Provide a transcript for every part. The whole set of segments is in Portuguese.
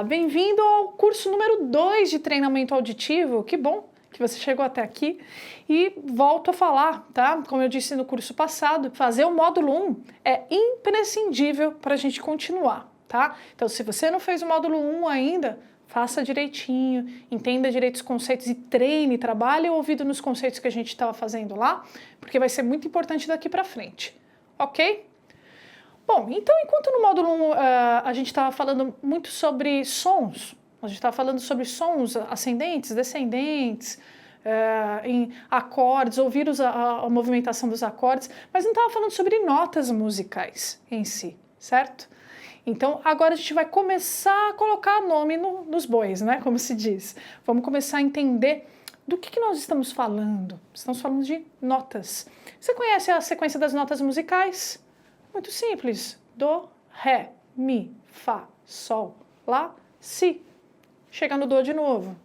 Bem-vindo ao curso número 2 de treinamento auditivo. Que bom que você chegou até aqui. E volto a falar, tá? Como eu disse no curso passado, fazer o módulo 1 é imprescindível para a gente continuar, tá? Então, se você não fez o módulo 1 ainda, faça direitinho, entenda direito os conceitos e treine, trabalhe o ouvido nos conceitos que a gente estava fazendo lá, porque vai ser muito importante daqui para frente, ok? Bom, então enquanto no módulo 1 a gente estava falando muito sobre sons, a gente estava falando sobre sons ascendentes, descendentes, em acordes, ouvir a movimentação dos acordes, mas não estava falando sobre notas musicais em si, certo? Então agora a gente vai começar a colocar nome nos bois, né? Como se diz. Vamos começar a entender do que nós estamos falando. Estamos falando de notas. Você conhece a sequência das notas musicais? Muito simples. Do, ré, mi, fá, sol, lá, si. Chega no do de novo.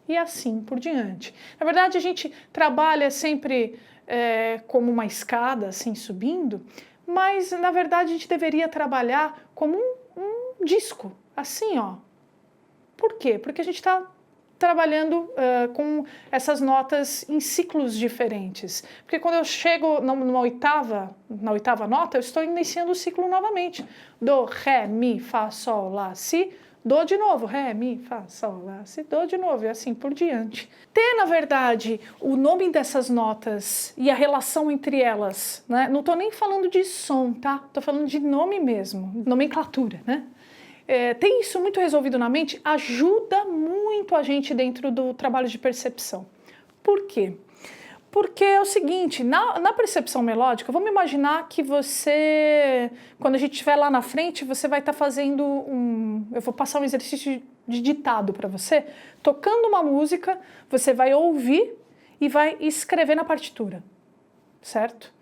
E assim por diante. Na verdade, a gente trabalha sempre como uma escada, assim, subindo, mas, na verdade, a gente deveria trabalhar como um disco, assim, ó. Por quê? Porque a gente está trabalhando com essas notas em ciclos diferentes. Porque quando eu chego na oitava nota, eu estou iniciando o ciclo novamente. Do, ré, mi, fá, sol, lá, si. Do de novo, ré, mi, fá, sol, lá, si, do de novo, e assim por diante. Ter, na verdade, o nome dessas notas e a relação entre elas, né? Não estou nem falando de som, tá? Estou falando de nome mesmo, nomenclatura, né? Ter isso muito resolvido na mente ajuda muito a gente dentro do trabalho de percepção. Por quê? Porque é o seguinte, na percepção melódica, vamos imaginar que você, quando a gente estiver lá na frente, você vai estar fazendo eu vou passar um exercício de ditado para você, tocando uma música, você vai ouvir e vai escrever na partitura, certo?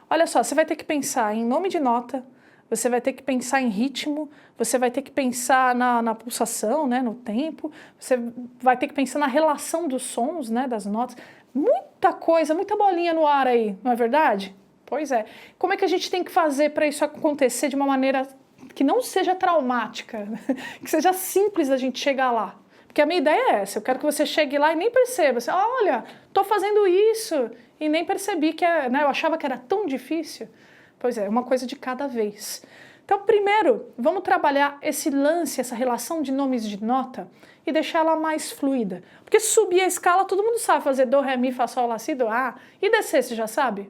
Olha só, você vai ter que pensar em nome de nota, você vai ter que pensar em ritmo, você vai ter que pensar na pulsação, né, no tempo, você vai ter que pensar na relação dos sons, né, das notas. Muita coisa, muita bolinha no ar aí, não é verdade? Pois é. Como é que a gente tem que fazer para isso acontecer de uma maneira que não seja traumática, que seja simples da gente chegar lá? Porque a minha ideia é essa, eu quero que você chegue lá e nem perceba. Você, olha, estou fazendo isso e nem percebi que eu achava que era tão difícil. Pois é, uma coisa de cada vez. Então, primeiro, vamos trabalhar esse lance, essa relação de nomes de nota e deixar ela mais fluida. Porque subir a escala, todo mundo sabe fazer do, ré, mi, fá, sol, lá, si, do, ah. E descer, você já sabe?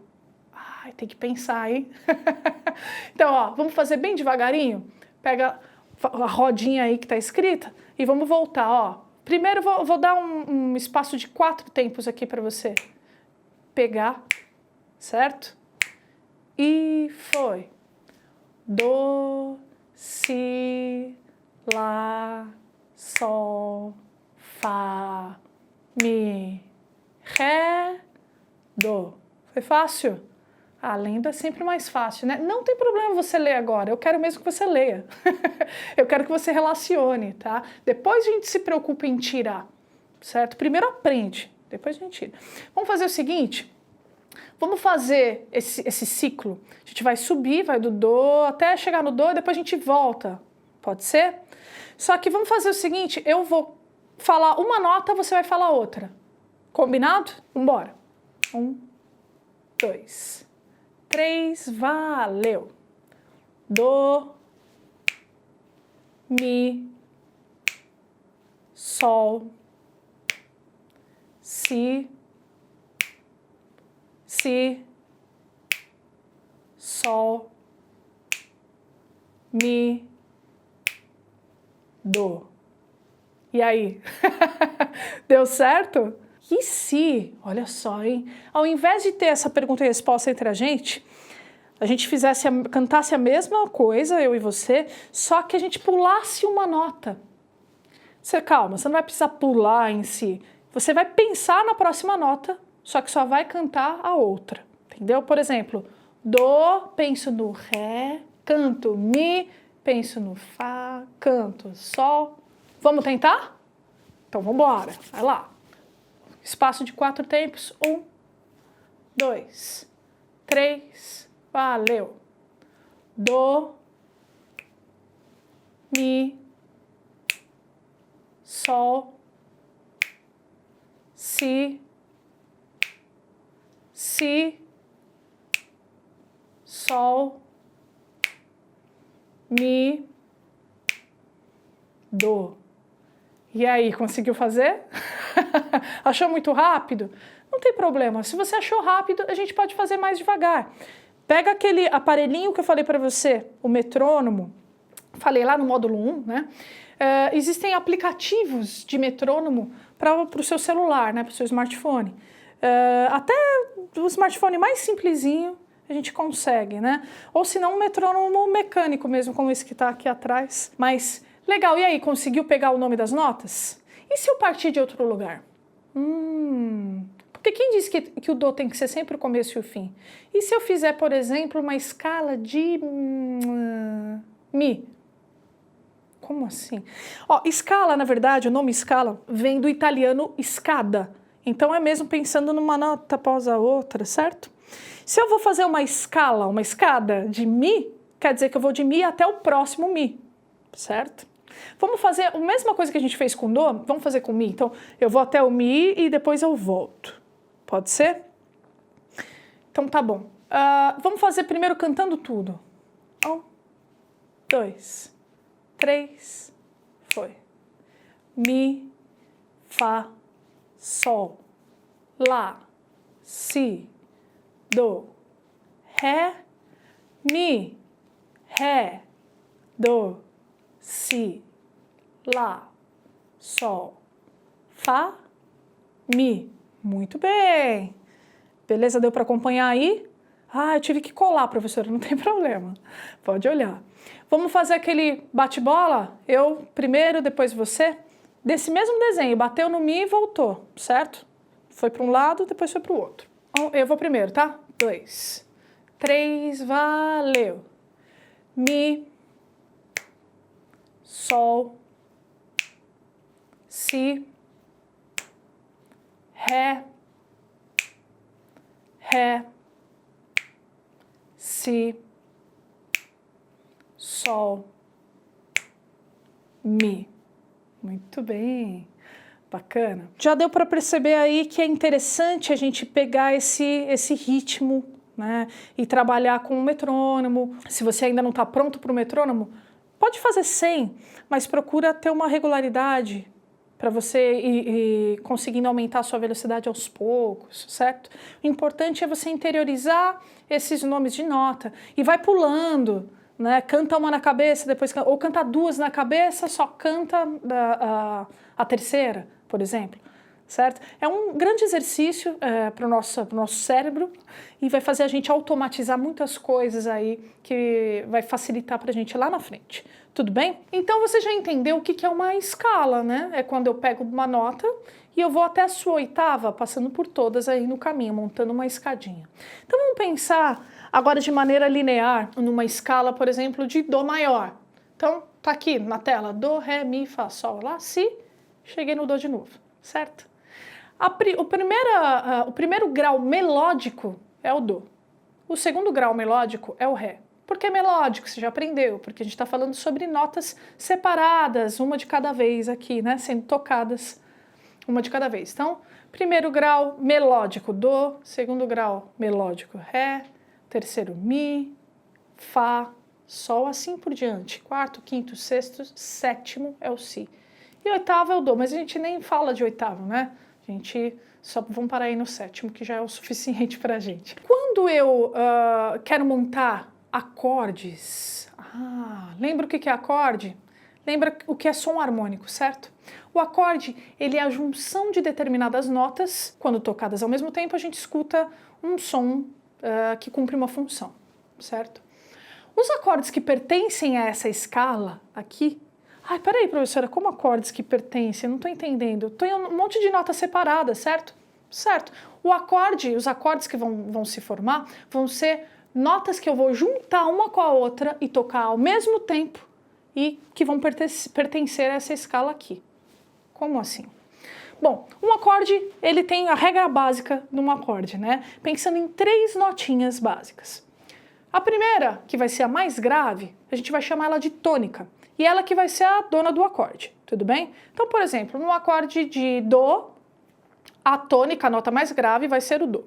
Ai, tem que pensar, hein? Então, ó, vamos fazer bem devagarinho? Pega a rodinha aí que está escrita e vamos voltar, ó. Primeiro, vou dar um espaço de 4 tempos aqui para você pegar, certo? E foi. Do, si, lá, sol, fá, mi, ré, do. Foi fácil? A lenda é sempre mais fácil, né? Não tem problema você ler agora, eu quero mesmo que você leia. Eu quero que você relacione, tá? Depois a gente se preocupa em tirar, certo? Primeiro aprende, depois a gente tira. Vamos fazer o seguinte... Vamos fazer esse ciclo. A gente vai subir, vai do do até chegar no do e depois a gente volta. Pode ser? Só que vamos fazer o seguinte, eu vou falar uma nota, você vai falar outra. Combinado? Vambora. 1, 2, 3, valeu. Do, mi, sol, si, sol, mi, do. E aí? Deu certo? E se, olha só, hein? Ao invés de ter essa pergunta e resposta entre a gente cantasse a mesma coisa, eu e você, só que a gente pulasse uma nota. Calma, você não vai precisar pular em si. Você vai pensar na próxima nota, só que só vai cantar a outra, entendeu? Por exemplo, do, penso no ré, canto mi, penso no fá, canto sol. Vamos tentar? Então vamos embora, vai lá. Espaço de 4 tempos, 1, 2, 3, valeu. Do, mi, Sol, Si, Si, Sol, Mi, Dó. E aí, conseguiu fazer? Achou muito rápido? Não tem problema. Se você achou rápido, a gente pode fazer mais devagar. Pega aquele aparelhinho que eu falei para você, o metrônomo. Falei lá no módulo 1, né? Existem aplicativos de metrônomo para o seu celular, né? Para o seu smartphone. Até o smartphone mais simplesinho a gente consegue, né? Ou se não, um metrônomo mecânico mesmo, como esse que está aqui atrás. Mas, legal, e aí, conseguiu pegar o nome das notas? E se eu partir de outro lugar? Porque quem disse que o Dó tem que ser sempre o começo e o fim? E se eu fizer, por exemplo, uma escala de Mi? Como assim? Ó, escala, na verdade, o nome escala vem do italiano escada. Então é mesmo pensando numa nota após a outra, certo? Se eu vou fazer uma escala, uma escada de Mi, quer dizer que eu vou de Mi até o próximo Mi, certo? Vamos fazer a mesma coisa que a gente fez com Dó, vamos fazer com Mi. Então, eu vou até o Mi e depois eu volto. Pode ser? Então, tá bom. Vamos fazer primeiro cantando tudo. 1, 2, 3, foi. Mi, Fá, Sol, Lá, Si, Dó, Ré, Mi, Ré, Dó, Si, Lá, Sol, Fá, Mi. Muito bem. Beleza? Deu para acompanhar aí? Eu tive que colar, professora, não tem problema. Pode olhar. Vamos fazer aquele bate-bola? Eu primeiro, depois você. Desse mesmo desenho, bateu no Mi e voltou, certo? Foi para um lado, depois foi para o outro. Eu vou primeiro, tá? 2, 3, valeu. Mi, Sol, Si, Ré, Ré, Si, Sol, Mi. Muito bem, bacana. Já deu para perceber aí que é interessante a gente pegar esse ritmo, né, e trabalhar com o metrônomo. Se você ainda não está pronto para o metrônomo, pode fazer sem, mas procura ter uma regularidade para você ir conseguindo aumentar a sua velocidade aos poucos, certo? O importante é você interiorizar esses nomes de nota e vai pulando, né? Canta uma na cabeça, depois ou canta duas na cabeça, só canta a terceira, por exemplo, certo? É um grande exercício para o nosso cérebro e vai fazer a gente automatizar muitas coisas aí que vai facilitar para a gente lá na frente. Tudo bem? Então você já entendeu o que é uma escala, né? É quando eu pego uma nota e eu vou até a sua oitava, passando por todas aí no caminho, montando uma escadinha. Então vamos pensar agora de maneira linear, numa escala, por exemplo, de Dó maior. Então tá aqui na tela, Dó, Ré, Mi, Fá, Sol, Lá, Si, cheguei no Dó de novo, certo? O primeiro grau melódico é o Dó. O segundo grau melódico é o Ré. Por que melódico? Você já aprendeu, porque a gente está falando sobre notas separadas, uma de cada vez aqui, né? Sendo tocadas uma de cada vez. Então, primeiro grau melódico, Dó, segundo grau melódico, Ré, terceiro, Mi, Fá, Sol, assim por diante. Quarto, quinto, sexto, sétimo é o Si. E oitavo é o Dó, mas a gente nem fala de oitavo, né? A gente só vamos parar aí no sétimo, que já é o suficiente para a gente. Quando eu quero montar acordes. Lembra o que é acorde? Lembra o que é som harmônico, certo? O acorde, ele é a junção de determinadas notas. Quando tocadas ao mesmo tempo, a gente escuta um som que cumpre uma função, certo? Os acordes que pertencem a essa escala aqui... peraí, professora, como acordes que pertencem? Eu não estou entendendo. Estou em um monte de notas separadas, certo? Certo. Os acordes que vão se formar vão ser notas que eu vou juntar uma com a outra e tocar ao mesmo tempo e que vão pertencer a essa escala aqui. Como assim? Bom, um acorde, ele tem a regra básica de um acorde, né? Pensando em 3 notinhas básicas. A primeira, que vai ser a mais grave, a gente vai chamar ela de tônica. e ela que vai ser a dona do acorde, tudo bem? Então, por exemplo, no acorde de Dó, a tônica, a nota mais grave, vai ser o Dó.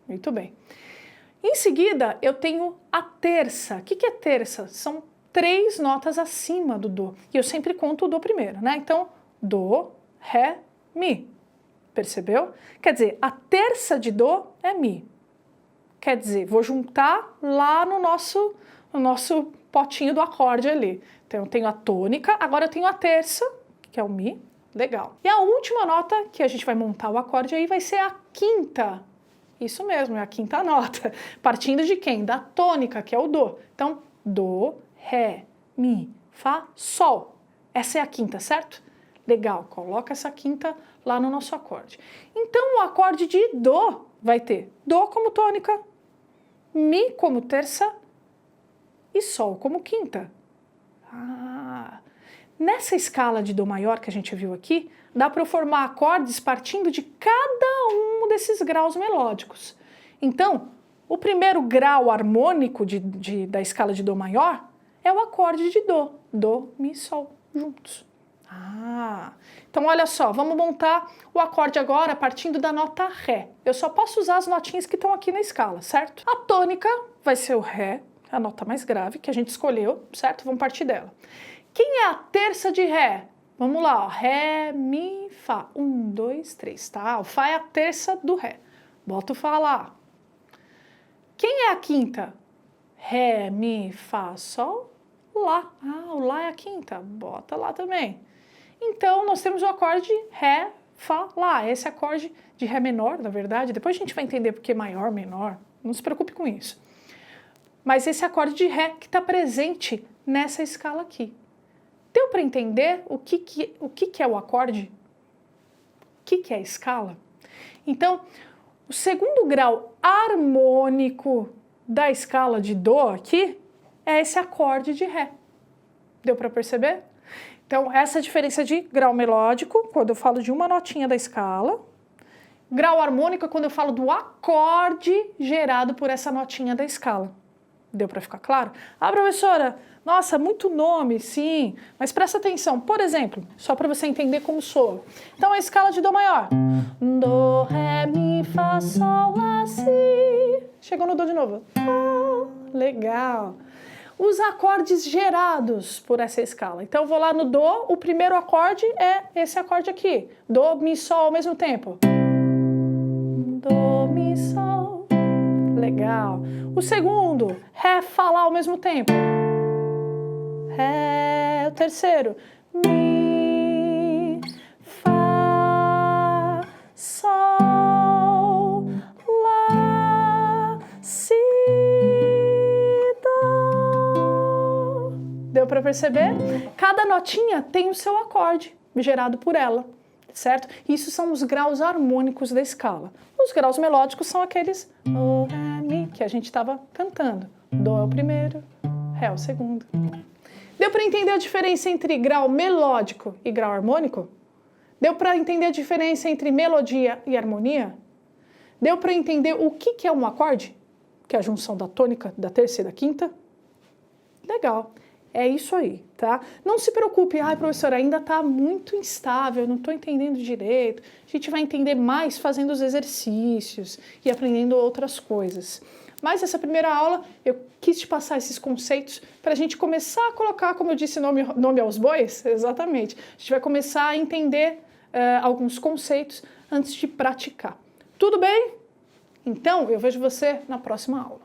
Muito bem. Em seguida, eu tenho a terça. O que é terça? São 3 notas acima do Dó. E eu sempre conto o Dó primeiro, né? Então, Dó, Ré, Mi. Percebeu? Quer dizer, a terça de Dó é Mi. Quer dizer, vou juntar lá no nosso potinho do acorde ali. Então, eu tenho a tônica, agora eu tenho a terça, que é o Mi. Legal. E a última nota que a gente vai montar o acorde aí vai ser a quinta. Isso mesmo, é a quinta nota. Partindo de quem? Da tônica, que é o Dó. Então, Dó, Ré, Mi, Fá, Sol. Essa é a quinta, certo? Legal, coloca essa quinta lá no nosso acorde. Então, o acorde de Dó vai ter Dó como tônica, Mi como terça e Sol como quinta. Nessa escala de Dó maior que a gente viu aqui, dá para eu formar acordes partindo de cada um desses graus melódicos. Então, o primeiro grau harmônico da escala de Dó maior é o acorde de Dó. Dó, Mi, Sol, juntos. Então olha só, vamos montar o acorde agora partindo da nota Ré. Eu só posso usar as notinhas que estão aqui na escala, certo? A tônica vai ser o Ré, a nota mais grave que a gente escolheu, certo? Vamos partir dela. Quem é a terça de Ré? Vamos lá, ó. Ré, Mi, Fá. 1, 2, 3, tá? O Fá é a terça do Ré. Bota o Fá lá. Quem é a quinta? Ré, Mi, Fá, Sol, Lá. O Lá é a quinta. Bota lá também. Então, nós temos o acorde Ré, Fá, Lá. Esse acorde de Ré menor, na verdade. Depois a gente vai entender porque é maior, menor. Não se preocupe com isso. Mas esse acorde de Ré que está presente nessa escala aqui. Deu para entender o que é o acorde? O que é a escala? Então, o segundo grau harmônico da escala de Dó aqui é esse acorde de Ré. Deu para perceber? Então, essa diferença de grau melódico, quando eu falo de uma notinha da escala. Grau harmônico é quando eu falo do acorde gerado por essa notinha da escala. Deu para ficar claro? Professora, nossa, muito nome, sim, mas presta atenção. Por exemplo, só para você entender como soa. Então, a escala de Dó maior. Dó, Ré, Mi, Fá, Sol, Lá, Si. Chegou no Dó de novo. Legal. Os acordes gerados por essa escala. Então, eu vou lá no Dó, o primeiro acorde é esse acorde aqui. Dó, Mi, Sol ao mesmo tempo. Dó, Mi, Sol. Legal. O segundo, Ré, Fá, Lá ao mesmo tempo. Ré. O terceiro, Mi, Fá, Sol, Lá, Si, Dó. Deu para perceber? Cada notinha tem o seu acorde gerado por ela, certo? Isso são os graus harmônicos da escala. Os graus melódicos são aqueles Dó, Ré, Mi, que a gente estava cantando. Dó é o primeiro, Ré é o segundo. Deu para entender a diferença entre grau melódico e grau harmônico? Deu para entender a diferença entre melodia e harmonia? Deu para entender o que é um acorde? Que é a junção da tônica, da terça e da quinta? Legal. É isso aí, tá? Não se preocupe, professora, ainda está muito instável, não estou entendendo direito. A gente vai entender mais fazendo os exercícios e aprendendo outras coisas. Mas essa primeira aula eu quis te passar esses conceitos para a gente começar a colocar, como eu disse, nome aos bois. Exatamente. A gente vai começar a entender alguns conceitos antes de praticar. Tudo bem? Então, eu vejo você na próxima aula.